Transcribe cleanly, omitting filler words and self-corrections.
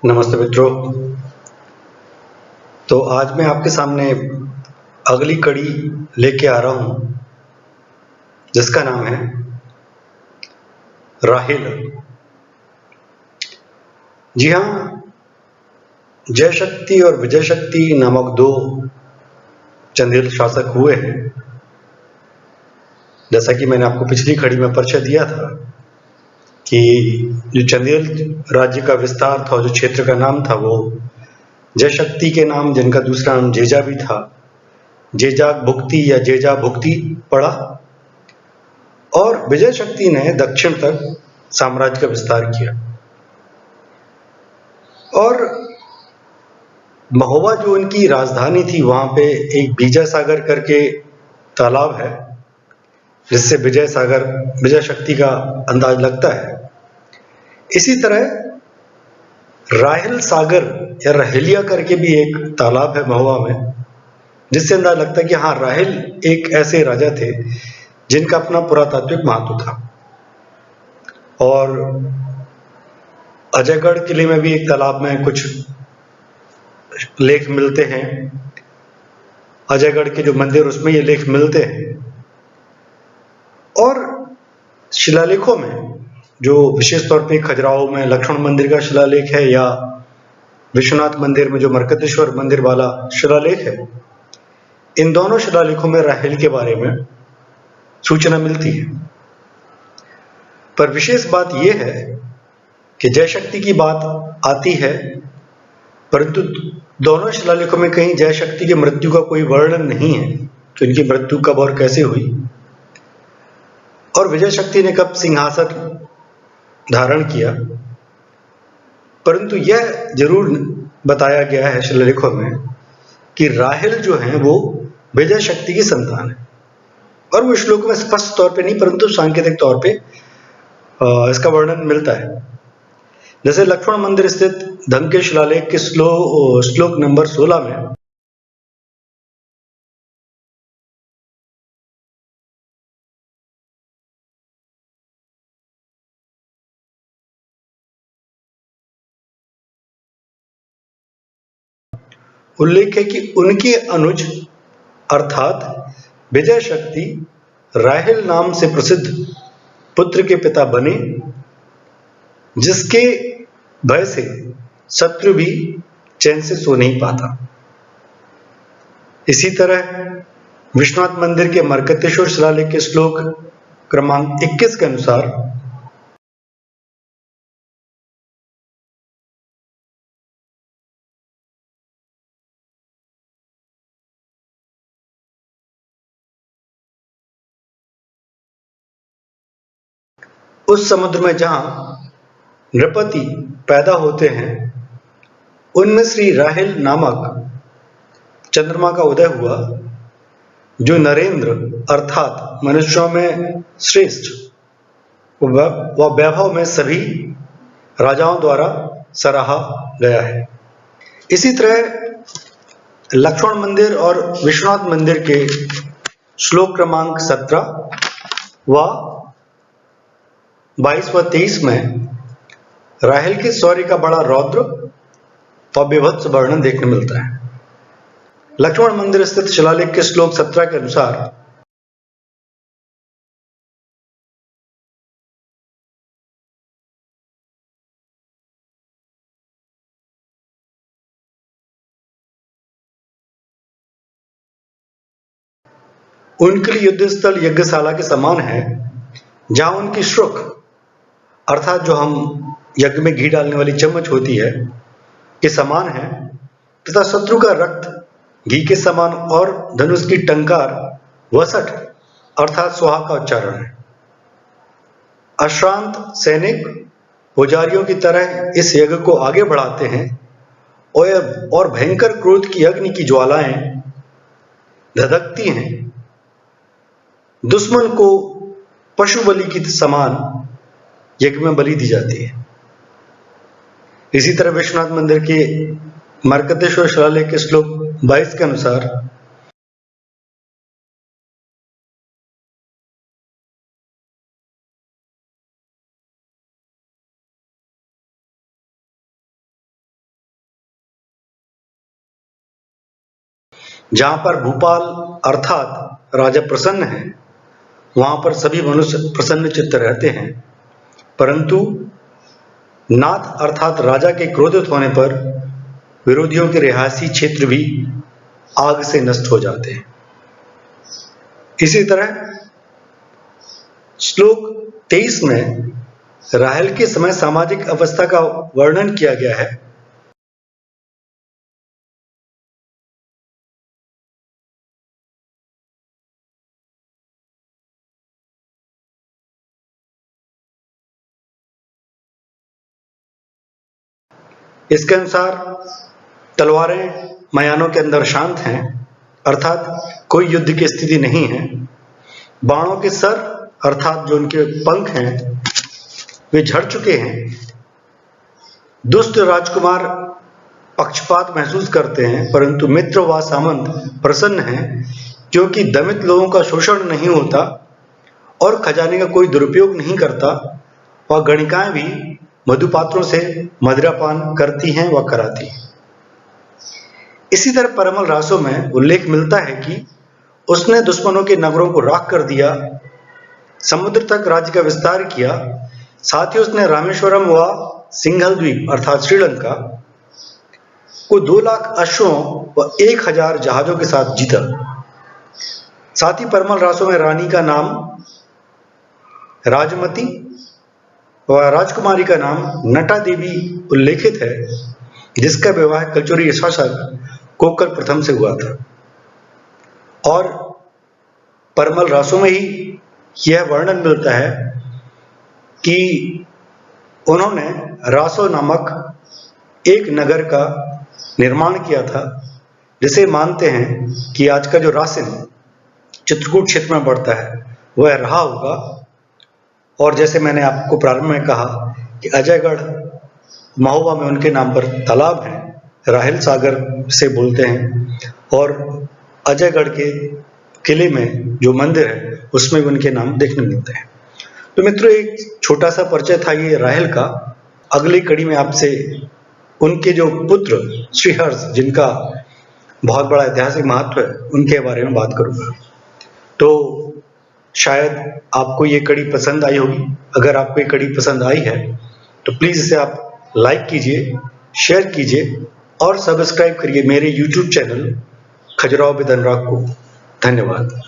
नमस्ते मित्रों। तो आज मैं आपके सामने अगली कड़ी लेके आ रहा हूँ जिसका नाम है राहिल। जी हाँ, जय शक्ति और विजय शक्ति नामक दो चंदेल शासक हुए हैं। जैसा कि मैंने आपको पिछली कड़ी में परिचय दिया था कि जो चंदेल राज्य का विस्तार था, जो क्षेत्र का नाम था, वो जय शक्ति के नाम, जिनका दूसरा नाम जेजा भी था, जेजाक भुक्ति या जेजा भुक्ति पड़ा, और विजय शक्ति ने दक्षिण तक साम्राज्य का विस्तार किया। और महोबा जो उनकी राजधानी थी, वहां पे एक विजय सागर करके तालाब है, जिससे विजय शक्ति का अंदाज लगता है। इसी तरह राहिल सागर या रहेलिया करके भी एक तालाब है महोबा में, जिससे अंदाज लगता है कि हाँ, राहिल एक ऐसे राजा थे जिनका अपना पुरातात्विक महत्व था। और अजयगढ़ किले में भी एक तालाब में कुछ लेख मिलते हैं। अजयगढ़ के जो मंदिर, उसमें ये लेख मिलते हैं। और शिलालेखों में जो विशेष तौर पे खजुराहो में लक्ष्मण मंदिर का शिलालेख है, या विश्वनाथ मंदिर में जो मरकतेश्वर मंदिर वाला शिलालेख है, इन दोनों शिलालेखों में राहिल के बारे में सूचना मिलती है। पर विशेष बात यह है कि जय शक्ति की बात आती है, परंतु दोनों शिलालेखों में कहीं जय शक्ति की मृत्यु का कोई वर्णन नहीं है कि उनकी मृत्यु कब और कैसे हुई, और विजय शक्ति ने कब सिंहासन धारण किया। परंतु यह जरूर बताया गया है शिलालेखों में कि राहिल जो है वो विजय शक्ति की संतान है। और वो श्लोक में स्पष्ट तौर पे नहीं, परंतु सांकेतिक तौर पे इसका वर्णन मिलता है। जैसे लक्ष्मण मंदिर स्थित धन के शिलालेख के श्लोक नंबर 16 में उल्लेख है कि उनके अनुज अर्थात विजय शक्ति राहिल नाम से प्रसिद्ध पुत्र के पिता बने, जिसके भय से शत्रु भी चैन से सो नहीं पाता। इसी तरह विश्वनाथ मंदिर के मरकतेश्वर शिलालेख के श्लोक क्रमांक 21 के अनुसार उस समुद्र में जहां नृपति पैदा होते हैं, उनमें श्री राहिल नामक चंद्रमा का उदय हुआ, जो नरेंद्र अर्थात मनुष्यों में श्रेष्ठ व वैभव में सभी राजाओं द्वारा सराहा गया है। इसी तरह लक्ष्मण मंदिर और विश्वनाथ मंदिर के श्लोक क्रमांक 17 व 22 व 23 में राहिल के शौर्य का बड़ा रौद्र व विभत्स वर्णन देखने मिलता है। लक्ष्मण मंदिर स्थित शिलालेख के श्लोक 17 के अनुसार उनके लिए युद्ध स्थल यज्ञशाला के समान है, जहां उनकी श्रुख अर्थात जो हम यज्ञ में घी डालने वाली चम्मच होती है के समान है, तथा शत्रु का रक्त घी के समान, और धनुष की टंकार वसठ अर्थात सुहा का उच्चारण है। अश्रांत सैनिक पुजारियों की तरह इस यज्ञ को आगे बढ़ाते हैं, और भयंकर क्रोध की अग्नि की ज्वालाएं धधकती हैं। दुश्मन को पशु बलि की समान यज्ञ में बलि दी जाती है। इसी तरह विश्वनाथ मंदिर के मरकतेश्वर शिलालेख के श्लोक 22 के अनुसार जहां पर भूपाल अर्थात राजा प्रसन्न है, वहां पर सभी मनुष्य प्रसन्न चित्त रहते हैं, परंतु नाथ अर्थात राजा के क्रोधित होने पर विरोधियों के रिहायशी क्षेत्र भी आग से नष्ट हो जाते हैं। इसी तरह श्लोक 23 में राहेल के समय सामाजिक अवस्था का वर्णन किया गया है। इसके अनुसार तलवारें मयानों के अंदर शांत हैं, अर्थात कोई युद्ध की स्थिति नहीं है। बाणों के सर अर्थात जो उनके पंख हैं वे झड़ चुके हैं। दुष्ट राजकुमार पक्षपात महसूस करते हैं, परंतु मित्र व सामंत प्रसन्न हैं, क्योंकि दमित लोगों का शोषण नहीं होता और खजाने का कोई दुरुपयोग नहीं करता, और गणिकाएं भी मधुपात्रों से मदिरापान करती हैं व कराती हैं। इसी तरह परमल रासों में उल्लेख मिलता है कि उसने दुश्मनों के नगरों को राख कर दिया, समुद्र तक राज्य का विस्तार किया, साथ ही उसने रामेश्वरम व सिंघल द्वीप अर्थात श्रीलंका को 2 लाख अश्वों व 1000 जहाजों के साथ जीता। साथ ही परमल रासों में रानी का नाम राजमती व राजकुमारी का नाम नटा देवी उल्लेखित है, जिसका विवाह कलचुरी शासक कोकल प्रथम से हुआ था। और परमल रासों में ही यह वर्णन मिलता है कि उन्होंने रासो नामक एक नगर का निर्माण किया था, जिसे मानते हैं कि आज का जो रासिन चित्रकूट क्षेत्र में पड़ता है वह रहा होगा। और जैसे मैंने आपको प्रारंभ में कहा कि अजयगढ़ महोबा में उनके नाम पर तालाब है, राहेल सागर से बोलते हैं, और अजयगढ़ के किले में जो मंदिर है उसमें भी उनके नाम देखने मिलते हैं। तो मित्रों, एक छोटा सा परिचय था ये राहेल का। अगली कड़ी में आपसे उनके जो पुत्र श्रीहर्ष, जिनका बहुत बड़ा ऐतिहासिक महत्व है, उनके बारे में बात करूंगा। तो शायद आपको ये कड़ी पसंद आई होगी। अगर आपको ये कड़ी पसंद आई है तो प्लीज इसे आप लाइक कीजिए, शेयर कीजिए और सब्सक्राइब करिए मेरे YouTube चैनल खजुराहो विद अनुराग को। धन्यवाद।